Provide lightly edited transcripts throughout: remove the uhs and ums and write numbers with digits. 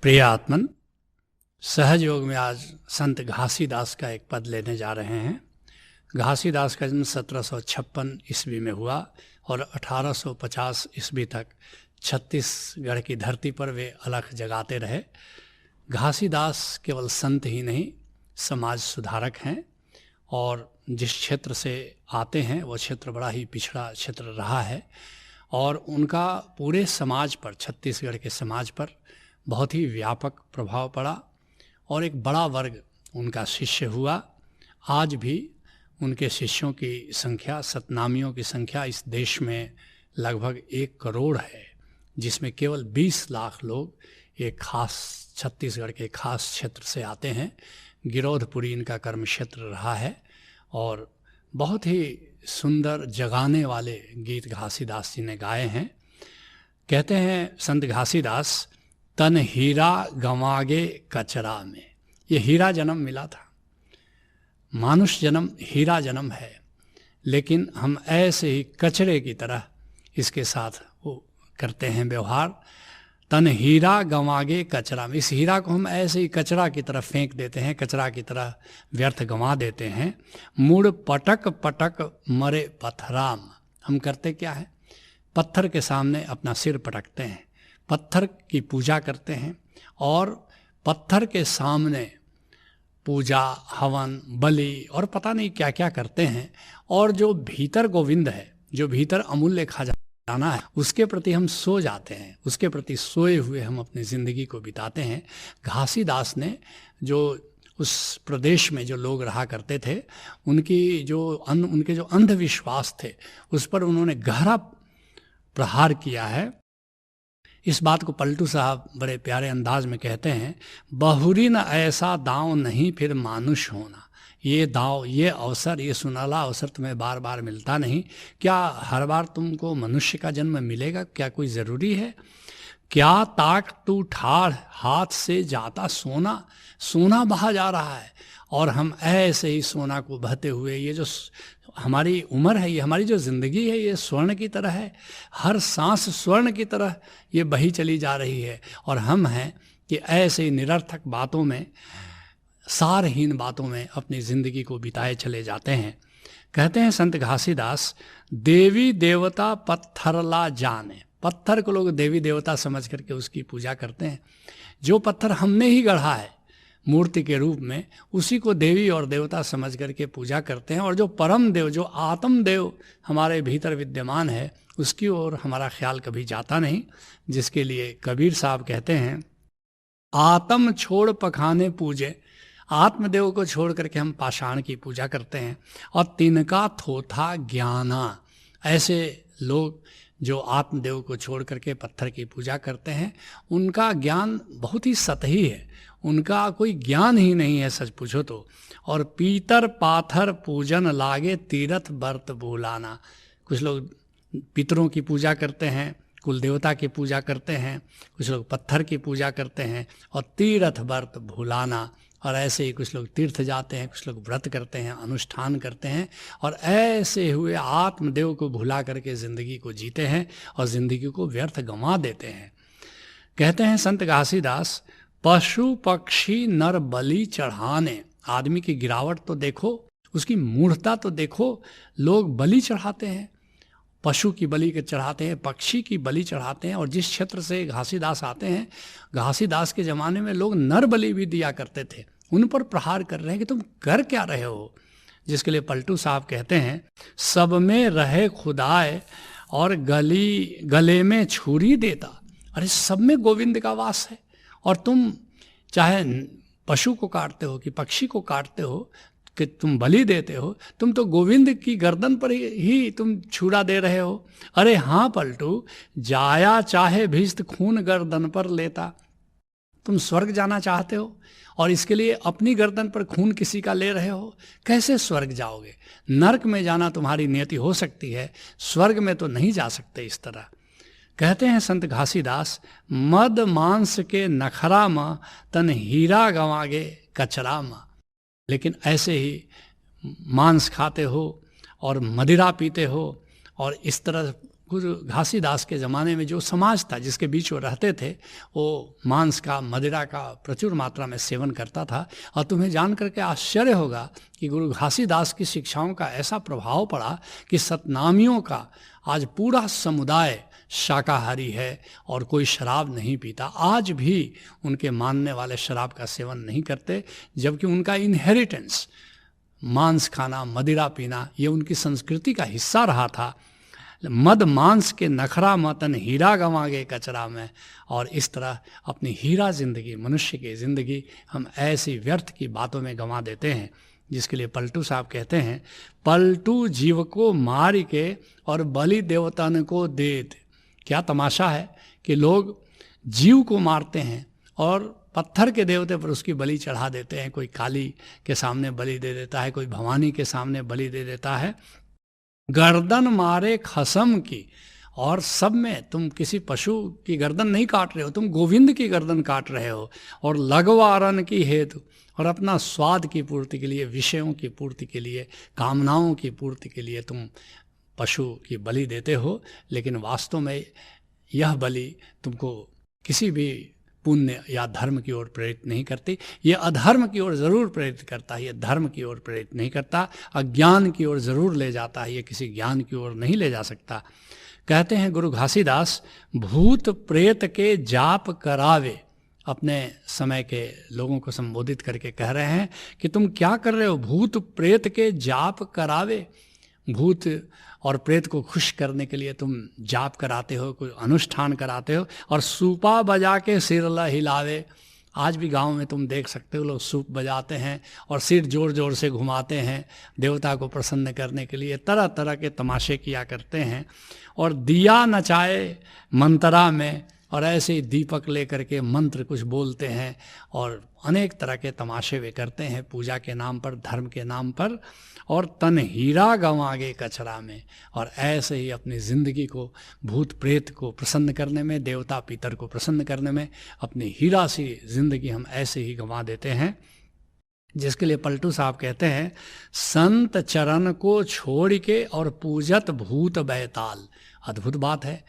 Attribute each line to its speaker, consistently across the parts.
Speaker 1: प्रिय आत्मन, सहज योग में आज संत घासीदास का एक पद लेने जा रहे हैं। घासीदास का जन्म 1756 ईस्वी में हुआ और 1850 ईस्वी तक छत्तीसगढ़ की धरती पर वे अलख जगाते रहे। घासीदास केवल संत ही नहीं, समाज सुधारक हैं और जिस क्षेत्र से आते हैं वो क्षेत्र बड़ा ही पिछड़ा क्षेत्र रहा है और उनका पूरे समाज पर, छत्तीसगढ़ के समाज पर बहुत ही व्यापक प्रभाव पड़ा और एक बड़ा वर्ग उनका शिष्य हुआ। आज भी उनके शिष्यों की संख्या, सतनामियों की संख्या इस देश में लगभग 1 करोड़ है, जिसमें केवल 20 लाख लोग एक खास छत्तीसगढ़ के खास क्षेत्र से आते हैं। गिरौधपुरी इनका कर्म क्षेत्र रहा है और बहुत ही सुंदर जगाने वाले गीत घासीदास जी ने गाए हैं। कहते हैं संत घासीदास, तन हीरा गंवागे कचरा में। ये हीरा जन्म मिला था, मानुष जन्म हीरा जन्म है, लेकिन हम ऐसे ही कचरे की तरह इसके साथ वो करते हैं व्यवहार। तन हीरा गंवागे कचरा में, इस हीरा को हम ऐसे ही कचरा की तरह फेंक देते हैं, कचरा की तरह व्यर्थ गंवा देते हैं। मुड़ पटक पटक मरे पत्थराम। हम करते क्या है, पत्थर के सामने अपना सिर पटकते हैं, पत्थर की पूजा करते हैं और पत्थर के सामने पूजा, हवन, बलि और पता नहीं क्या क्या करते हैं। और जो भीतर गोविंद है, जो भीतर अमूल्य खजाना है, उसके प्रति हम सो जाते हैं, उसके प्रति सोए हुए हम अपनी ज़िंदगी को बिताते हैं। घासीदास ने जो उस प्रदेश में जो लोग रहा करते थे, उनके जो अंधविश्वास थे उस पर उन्होंने गहरा प्रहार किया है। इस बात को पलटू साहब बड़े प्यारे अंदाज में कहते हैं, बहुरी न ऐसा दांव नहीं फिर मानुष होना। ये दांव, ये अवसर, ये सुनहला अवसर तुम्हें बार बार मिलता नहीं। क्या हर बार तुमको मनुष्य का जन्म मिलेगा? क्या कोई ज़रूरी है? क्या ताक तू ठाड़, हाथ से जाता सोना। सोना बहा जा रहा है और हम ऐसे ही सोना को बहते हुए, ये जो हमारी उम्र है, ये हमारी जो ज़िंदगी है, ये स्वर्ण की तरह है। हर सांस स्वर्ण की तरह ये बही चली जा रही है और हम हैं कि ऐसे ही निरर्थक बातों में, सारहीन बातों में अपनी ज़िंदगी को बिताए चले जाते हैं। कहते हैं संत घासीदास, देवी देवता पत्थरला जाने। पत्थर को लोग देवी देवता समझ करके उसकी पूजा करते हैं। जो पत्थर हमने ही गढ़ा है मूर्ति के रूप में, उसी को देवी और देवता समझ करके पूजा करते हैं। और जो परम देव, जो आत्म देव हमारे भीतर विद्यमान है, उसकी ओर हमारा ख्याल कभी जाता नहीं। जिसके लिए कबीर साहब कहते हैं, आत्म छोड़ पखाने पूजे। आत्मदेव को छोड़ करके हम पाषाण की पूजा करते हैं। और तिनका थोथा ज्ञाना। ऐसे लोग जो आत्मदेव को छोड़ करके पत्थर की पूजा करते हैं, उनका ज्ञान बहुत ही सतही है, उनका कोई ज्ञान ही नहीं है सच पूछो तो। और पीतर पाथर पूजन लागे, तीरथ व्रत भूलाना। कुछ लोग पितरों की पूजा करते हैं, कुल देवता की पूजा करते हैं, कुछ लोग पत्थर की पूजा करते हैं और तीरथ व्रत भूलाना। और ऐसे ही कुछ लोग तीर्थ जाते हैं, कुछ लोग व्रत करते हैं, अनुष्ठान करते हैं और ऐसे हुए आत्मदेव को भुला करके ज़िंदगी को जीते हैं और ज़िंदगी को व्यर्थ गंवा देते हैं। कहते हैं संत घासीदास, पशु पक्षी नर बलि चढ़ाने। आदमी की गिरावट तो देखो, उसकी मूढ़ता तो देखो। लोग बलि चढ़ाते हैं, पशु की बलि चढ़ाते हैं, पक्षी की बलि चढ़ाते हैं। और जिस क्षेत्र से घासीदास आते हैं, घासीदास के ज़माने में लोग नर बलि भी दिया करते थे। उन पर प्रहार कर रहे हैं कि तुम कर क्या रहे हो। जिसके लिए पलटू साहब कहते हैं, सब में रहे खुदाए और गले में छुरी देता। अरे सब में गोविंद का वास है और तुम चाहे पशु को काटते हो कि पक्षी को काटते हो कि तुम बलि देते हो, तुम तो गोविंद की गर्दन पर ही तुम छुरा दे रहे हो। अरे हाँ पलटू, जाया चाहे भिस्त खून गर्दन पर लेता। तुम स्वर्ग जाना चाहते हो और इसके लिए अपनी गर्दन पर खून किसी का ले रहे हो। कैसे स्वर्ग जाओगे? नरक में जाना तुम्हारी नियति हो सकती है, स्वर्ग में तो नहीं जा सकते इस तरह। कहते हैं संत घासीदास, मद मांस के नखरा म, तन हीरा गंवागे कचरा म। लेकिन ऐसे ही मांस खाते हो और मदिरा पीते हो और इस तरह गुरु घासीदास के ज़माने में जो समाज था जिसके बीच वो रहते थे, वो मांस का, मदिरा का प्रचुर मात्रा में सेवन करता था। और तुम्हें जान करके आश्चर्य होगा कि गुरु घासीदास की शिक्षाओं का ऐसा प्रभाव पड़ा कि सतनामियों का आज पूरा समुदाय शाकाहारी है और कोई शराब नहीं पीता। आज भी उनके मानने वाले शराब का सेवन नहीं करते, जबकि उनका इनहेरिटेंस मांस खाना, मदिरा पीना, ये उनकी संस्कृति का हिस्सा रहा था। मद मांस के नखरा मतन हीरा गंवा गए कचरा में। और इस तरह अपनी हीरा जिंदगी, मनुष्य की ज़िंदगी हम ऐसी व्यर्थ की बातों में गंवा देते हैं, जिसके लिए पलटू साहब कहते हैं, पलटू जीव को मार के और बलि देवतन को देत। क्या तमाशा है कि लोग जीव को मारते हैं और पत्थर के देवते पर उसकी बलि चढ़ा देते हैं। कोई काली के सामने बलि दे देता है, कोई भवानी के सामने बलि दे देता है। गर्दन मारे खसम की, और सब में तुम किसी पशु की गर्दन नहीं काट रहे हो, तुम गोविंद की गर्दन काट रहे हो। और लगवारन की हेतु, और अपना स्वाद की पूर्ति के लिए, विषयों की पूर्ति के लिए, कामनाओं की पूर्ति के लिए तुम पशु की बलि देते हो। लेकिन वास्तव में यह बलि तुमको किसी भी पुण्य या धर्म की ओर प्रेरित नहीं करती। ये अधर्म की ओर ज़रूर प्रेरित करता है, ये धर्म की ओर प्रेरित नहीं करता। अज्ञान की ओर ज़रूर ले जाता है, ये किसी ज्ञान की ओर नहीं ले जा सकता। कहते हैं गुरु घासीदास, भूत प्रेत के जाप करावे। अपने समय के लोगों को संबोधित करके कह रहे हैं कि तुम क्या कर रहे हो, भूत प्रेत के जाप करावे। भूत और प्रेत को खुश करने के लिए तुम जाप कराते हो, कोई अनुष्ठान कराते हो। और सूपा बजा के सिर हिलावे। आज भी गांव में तुम देख सकते हो, लोग सूप बजाते हैं और सिर जोर जोर से घुमाते हैं देवता को प्रसन्न करने के लिए। तरह तरह के तमाशे किया करते हैं। और दिया नचाए मंत्रा में, और ऐसे ही दीपक लेकर के मंत्र कुछ बोलते हैं और अनेक तरह के तमाशे वे करते हैं पूजा के नाम पर, धर्म के नाम पर। और तन हीरा गंवागे कचरा में, और ऐसे ही अपनी ज़िंदगी को भूत प्रेत को प्रसन्न करने में, देवता पितर को प्रसन्न करने में अपनी हीरा सी ज़िंदगी हम ऐसे ही गंवा देते हैं। जिसके लिए पलटू साहब कहते हैं, संत चरण को छोड़ के और पूजत भूत बैताल। अद्भुत बात है।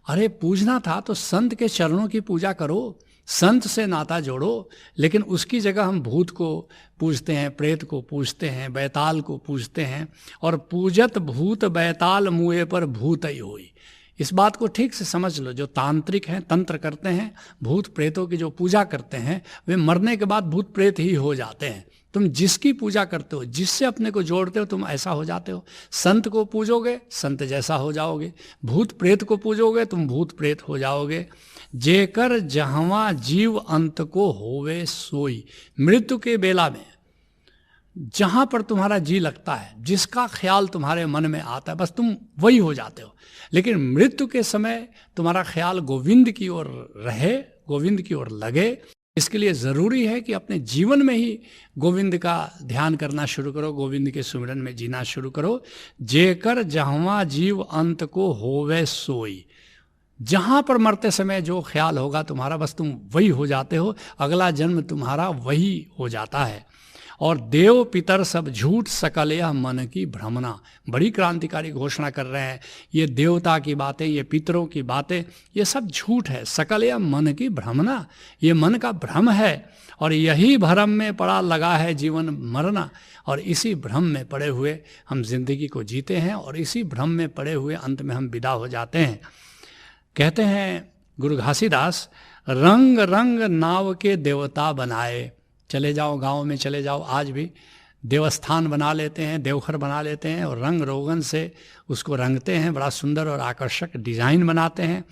Speaker 1: अरे पूजना था तो संत के चरणों की पूजा करो, संत से नाता जोड़ो। लेकिन उसकी जगह हम भूत को पूजते हैं, प्रेत को पूजते हैं, बैताल को पूजते हैं। और पूजत भूत बैताल मुँह पर भूत ही होई। इस बात को ठीक से समझ लो। जो तांत्रिक हैं, तंत्र करते हैं, भूत प्रेतों की जो पूजा करते हैं, वे मरने के बाद भूत प्रेत ही हो जाते हैं। तुम जिसकी पूजा करते हो, जिससे अपने को जोड़ते हो, तुम ऐसा हो जाते हो। संत को पूजोगे, संत जैसा हो जाओगे। भूत प्रेत को पूजोगे, तुम भूत प्रेत हो जाओगे। जेकर जहवा जीव अंत को होवे सोई। मृत्यु के बेला में जहाँ पर तुम्हारा जी लगता है, जिसका ख्याल तुम्हारे मन में आता है, बस तुम वही हो जाते हो। लेकिन मृत्यु के समय तुम्हारा ख्याल गोविंद की ओर रहे, गोविंद की ओर लगे। इसके लिए ज़रूरी है कि अपने जीवन में ही गोविंद का ध्यान करना शुरू करो, गोविंद के सुमिरन में जीना शुरू करो। जेकर जहवा जीव अंत को होवे सोई। जहाँ पर मरते समय जो ख्याल होगा तुम्हारा, बस तुम वही हो जाते हो। अगला जन्म तुम्हारा वही हो जाता है। और देव पितर सब झूठ, सकल यह मन की भ्रमना। बड़ी क्रांतिकारी घोषणा कर रहे हैं। ये देवता की बातें, ये पितरों की बातें, ये सब झूठ है। सकल यह मन की भ्रमना, ये मन का भ्रम है। और यही भ्रम में पड़ा लगा है जीवन मरना। और इसी भ्रम में पड़े हुए हम जिंदगी को जीते हैं, और इसी भ्रम में पड़े हुए अंत में हम विदा हो जाते हैं। कहते हैं गुरु घासीदास, रंग रंग नाव के देवता बनाए। चले जाओ, गांव में चले जाओ, आज भी देवस्थान बना लेते हैं, देवघर बना लेते हैं, और रंग रोगन से उसको रंगते हैं, बड़ा सुंदर और आकर्षक डिज़ाइन बनाते हैं।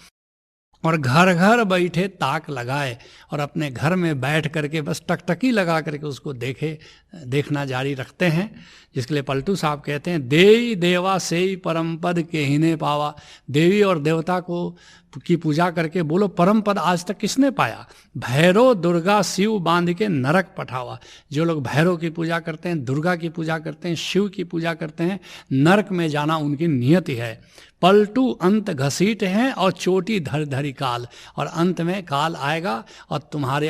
Speaker 1: और घर घर बैठे ताक लगाए, और अपने घर में बैठ करके बस टकटकी लगा करके उसको देखना जारी रखते हैं। जिसके लिए पलटू साहब कहते हैं, देवी देवा से ही परम पद के हिने पावा। देवी और देवता को की पूजा करके बोलो परम पद आज तक किसने पाया। भैरव दुर्गा शिव बांध के नरक पठावा। जो लोग भैरव की पूजा करते हैं, दुर्गा की पूजा करते हैं, शिव की पूजा करते हैं, नरक में जाना उनकी नियति है। पलटू अंत घसीट हैं और चोटी धर धरी काल। और अंत में काल आएगा और तुम्हारे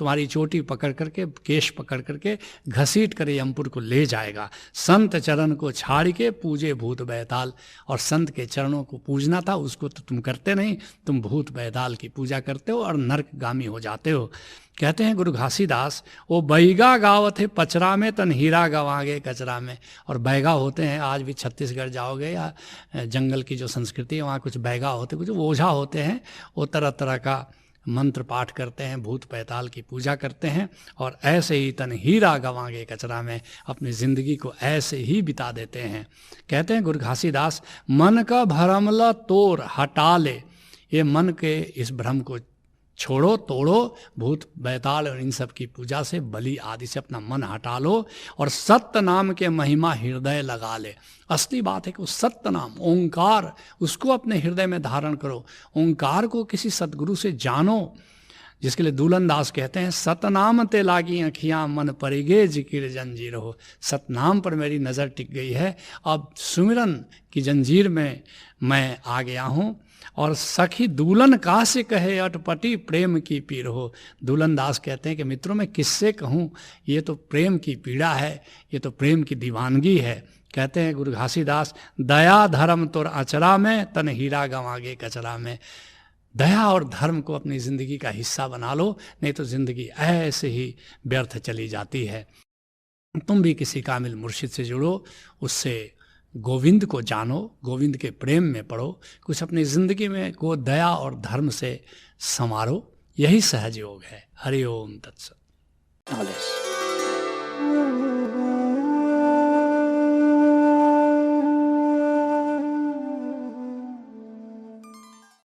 Speaker 1: तुम्हारी चोटी पकड़ करके, केश पकड़ करके घसीट कर यमपुर को ले जाएगा। संत चरण को छाड़ के पूजे भूत बैताल। और संत के चरणों को पूजना था, उसको तो तुम करते नहीं, तुम भूत बैताल की पूजा करते हो और नरकगामी हो जाते हो। कहते हैं गुरु घासीदास, वो बैगा गावत है पचरा में, तन हीरा गवागे कचरा में। और बैगा होते हैं, आज भी छत्तीसगढ़ जाओगे या जंगल की जो संस्कृति है वहाँ कुछ बैगा होते, कुछ ओझा होते हैं, वो तरह तरह का मंत्र पाठ करते हैं, भूत पैताल की पूजा करते हैं। और ऐसे ही तन हीरा गवागे कचरा में अपनी ज़िंदगी को ऐसे ही बिता देते हैं। कहते हैं गुरु घासीदास, मन का भरमला तोड़ हटा ले। ये मन के इस भ्रम को छोड़ो, तोड़ो, भूत बैताल और इन सब की पूजा से, बलि आदि से अपना मन हटा लो और सत्य नाम के महिमा हृदय लगा ले। असली बात है कि उस सत्य नाम ओंकार, उसको अपने हृदय में धारण करो। ओंकार को किसी सतगुरु से जानो, जिसके लिए दूलन दास कहते हैं, सतनाम ते लागी अखियाँ मन परिगे जिकिर जंजीर हो। सतनाम पर मेरी नज़र टिक गई है, अब सुमिरन की जंजीर में मैं आ गया हूँ। और सखी दूलन का से कहे अटपटी प्रेम की पीर हो। दूलन दास कहते हैं कि मित्रों मैं किससे कहूँ, ये तो प्रेम की पीड़ा है, ये तो प्रेम की दीवानगी है। कहते हैं गुरु घासीदास, दया धर्म तोर अचरा में, तन हीरा गंवागे कचरा में। दया और धर्म को अपनी ज़िंदगी का हिस्सा बना लो, नहीं तो ज़िंदगी ऐसे ही व्यर्थ चली जाती है। तुम भी किसी कामिल मुर्शिद से जुड़ो, उससे गोविंद को जानो, गोविंद के प्रेम में पढ़ो, कुछ अपनी ज़िंदगी में को दया और धर्म से संवारो। यही सहज योग है। हरि ओम तत्सत।